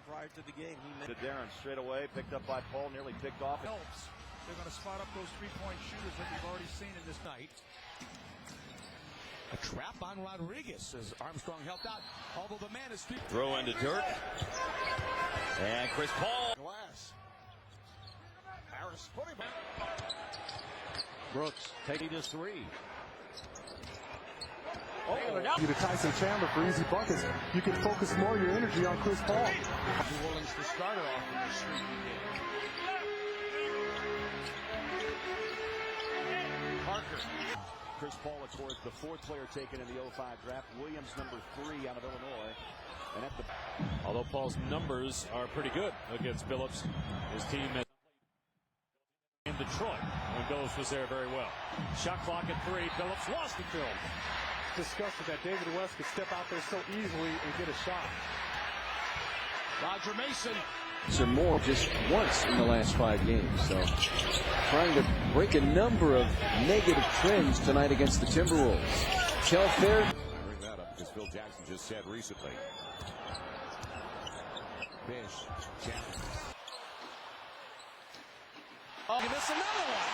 prior to the game. He to Darren straight away, picked up by Paul, nearly picked off. Helps. They're going to spot up those three-point shooters that we've already seen in this night. A trap on Rodriguez as Armstrong helped out, although the man is street. Throw into Dirk. And Chris Paul. Glass. Harris putting back. Brooks taking his three. You to Tyson Chandler for easy buckets. You can focus more of your energy on Chris Paul. New Orleans to start it off in the street game. Parker. Chris Paul, of course, the fourth player taken in the 05 draft. Williams, number 3 out of Illinois. And at the although Paul's numbers are pretty good against Billups, his team has in Detroit when Billups was there very well. Shot clock at 3. Billups lost the film. Disgusted that David West could step out there so easily and get a shot. Roger Mason. Or more just once in the last 5 games. So trying to break a number of negative trends tonight against the Timberwolves. Telfair. Bring that up because Phil Jackson just said recently. Fish. Jackson. Oh, you miss another one.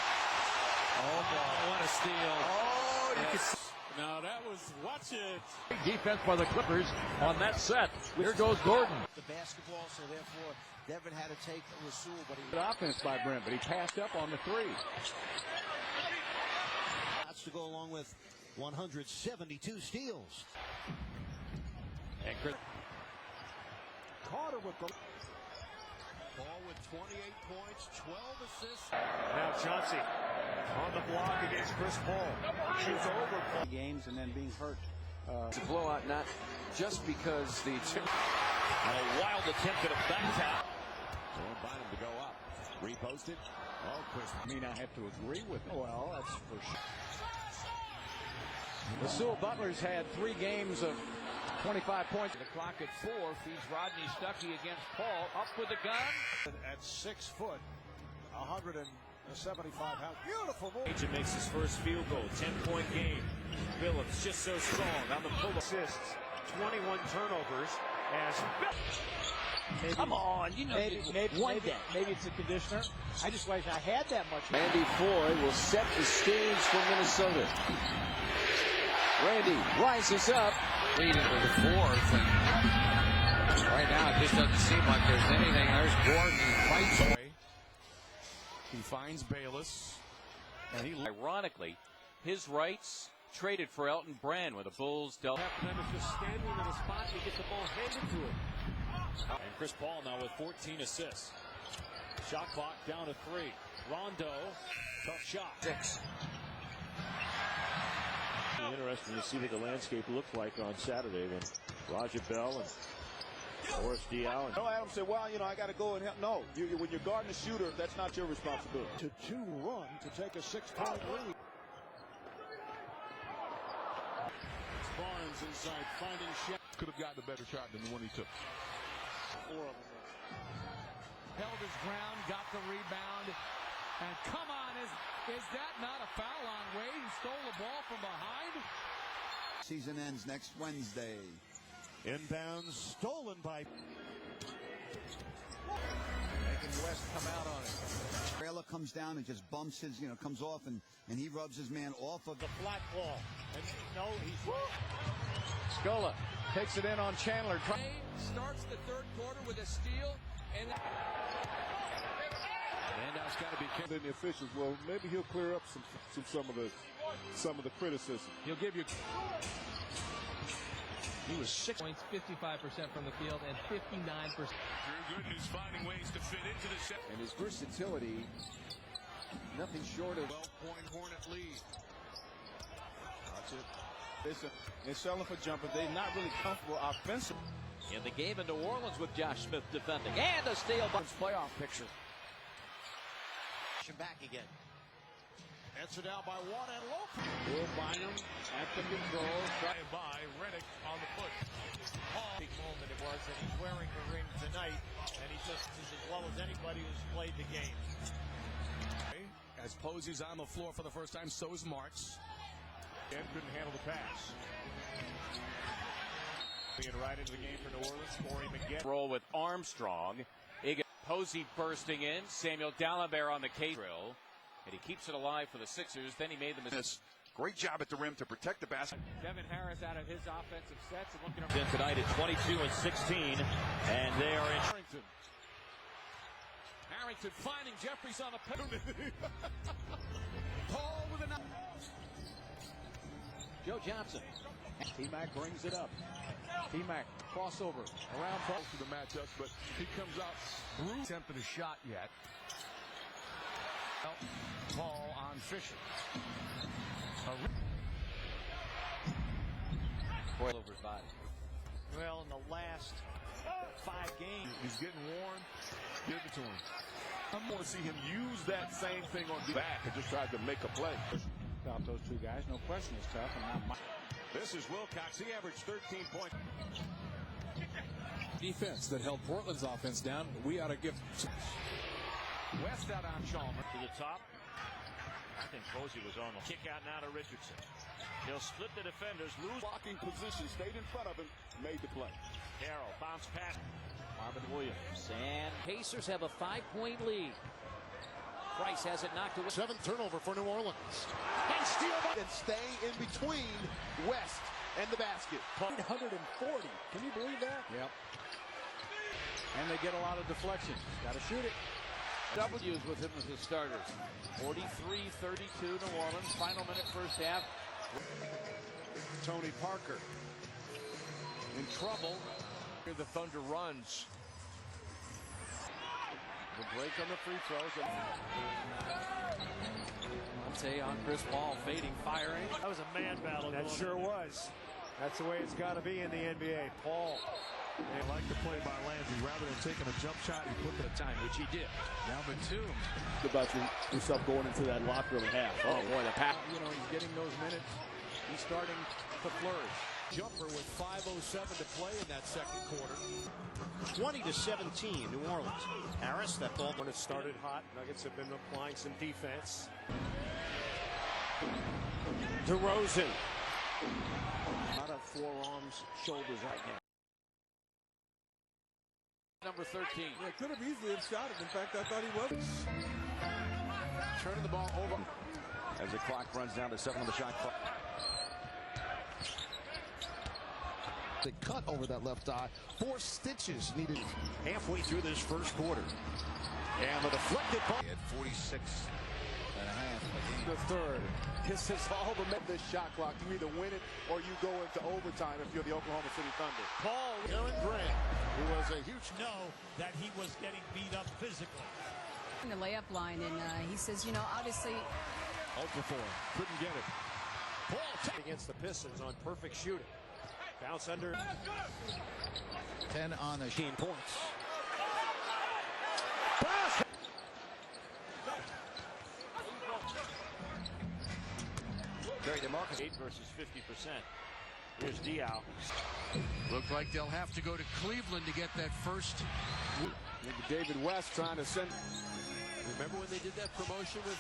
Oh, what a steal. Oh, you can see. Now that was, watch it. Defense by the Clippers on that set. Here goes Gordon. the basketball, so therefore Devin had to take Rasul, but he Good offense by Brent, but he passed up on the 3. has to go along with 172 steals. And Chris Carter with the ball with 28 points, 12 assists. now Chauncey on the block against Chris Paul. Shoots over Paul. Games and then being hurt. It's a blowout, not just because the a wild attempt at a back tap. Going by him to go up. Reposted. Oh, Chris. I mean, I have to agree with him. Well, that's for sure. Rasul Butler's had 3 games of 25 points. The clock at 4 feeds Rodney Stuckey against Paul. Up with the gun. At 6 foot, 175 pounds. Beautiful move. Agent makes his first field goal, 10-point game. Billups just so strong on the pull. Assists, 21 turnovers as Come on, you know, maybe it's a conditioner. I just wish I had that much. Randy Foy will set the stage for Minnesota. Randy rises up. Leading to the 4th. And right now, it just doesn't seem like there's anything. There's Gordon. He fights away. He finds Bayless. And he ironically, his rights traded for Elton Brand when the Bulls dealt. Halftime is just standing in a spot to get the ball handed to him. And Chris Paul now with 14 assists. Shot clock down to 3. Rondo, tough shot. 6. interesting to see what the landscape looks like on Saturday when Raja Bell and Boris Diaw. No, Adam said, well, I got to go and help. No, when you're guarding a shooter, that's not your responsibility. to 2 run to take a 6-point lead. Barnes inside finding shot. Could have gotten a better shot than the one he took. 4 of them. Held his ground, got the rebound. And come on, is that not a foul on Wade? He stole the ball from behind. Season ends next Wednesday. Inbounds stolen by making West come out on it. Trailer comes down and just bumps his, comes off and he rubs his man off of the flat ball. And no, he's Scola takes it in on Chandler. starts the 3rd quarter with a steal and Randolph's got to be Then the officials, well, maybe he'll clear up some of the criticism. He'll give you. He was 6 points, 55% from the field, and 59%. Drew Gooden who's finding ways to fit into the set. And his versatility, nothing short of 12-point Hornet lead. That's it. They're selling for jumpers. They're not really comfortable offensively. In the game in New Orleans with Josh Smith defending. And a steal by Playoff picture. Back again. Answered out by one and Lopez. Will Bynum at the control. Trying by Redick on the foot. Big moment it was, and he's wearing the ring tonight, and he just is as well as anybody who's played the game. As Posey's on the floor for the first time, so is Marks. And couldn't handle the pass. Right into the game for New Orleans. Corey McGinn. Roll with Armstrong. Posey bursting in. Samuel Dalembert on the case drill. And he keeps it alive for the Sixers. Then he made the mistake. Great job at the rim to protect the basket. Devin Harris out of his offensive sets and looking around. Tonight at 22 and 16, and they are in. Harrington finding Jeffries on the penalty. Paul with a Joe Johnson. T-Mac brings it up. T-Mac crossover around Paul For the matchups, but he comes out through. attempted a shot yet. Paul on Fisher. Over his body. Well, in the last 5 games, He's getting worn. Give it to him. I want to see him use that same thing on the back and just try to make a play. Stop those two guys. No question it's tough. And not This is Wilcox. He averaged 13 points. Defense that held Portland's offense down. We ought to give. West out on Chalmers. To the top. I think Posey was on the kick out now to Richardson. He'll split the defenders, lose. Blocking position, stayed in front of him, made the play. Carroll bounce pass. Marvin Williams. And Pacers have a 5-point lead. Price has it knocked away. 7th turnover for New Orleans. And steal and stay in between West and the basket. 140. Can you believe that? Yep. And they get a lot of deflections. Got to shoot it. W's with him as his starters. 43-32 New Orleans. Final minute first half. Tony Parker in trouble. Here the Thunder runs. The break on the free throws. Monte on Chris Paul, fading, firing. That was a man battle. That sure was. That's the way it's got to be in the NBA. Paul. They like to play by Landry. Rather than taking a jump shot, he put the time, which he did. Now Batum. About yourself going into that locker room and half. Oh boy, the pass. You know, he's getting those minutes. He's starting to flourish. Jumper with 5:07 to play in that second quarter. 20-17, New Orleans. Harris, that ball. When it started hot, Nuggets have been applying some defense. DeRozan. A lot of forearms, shoulders right now. Number 13. Yeah, could have easily have shot it. In fact, I thought he was. Turning the ball over. As the clock runs down to 7 on the shot clock. They cut over that left eye. 4 stitches needed halfway through this first quarter. And the deflected ball. At 46 and a half. The third. This is all the this shot clock. You either win it or you go into overtime if you're the Oklahoma City Thunder. Paul, Aaron Grant, who was a huge That he was getting beat up physically. In the layup line, and he says, you know, obviously. Ultra four. Couldn't get it. Paul against the Pistons on perfect shooting. Bounce under. 10 on the 15 points. Gary DeMarcus 8 versus 50%. Here's Diaw. Looks like they'll have to go to Cleveland to get that first. David West trying to send. Remember when they did that promotion with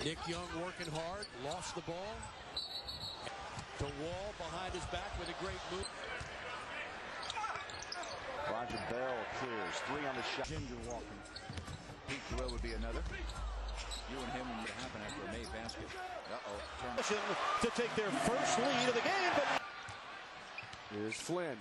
Nick Young working hard, lost the ball. To Wall behind his back with a great move. Roger Bell clears. 3 on the shot. Ginger walking. Pete Carell would be another. You and him would happen after a made basket. To take their first lead of the game. Here's Flynn.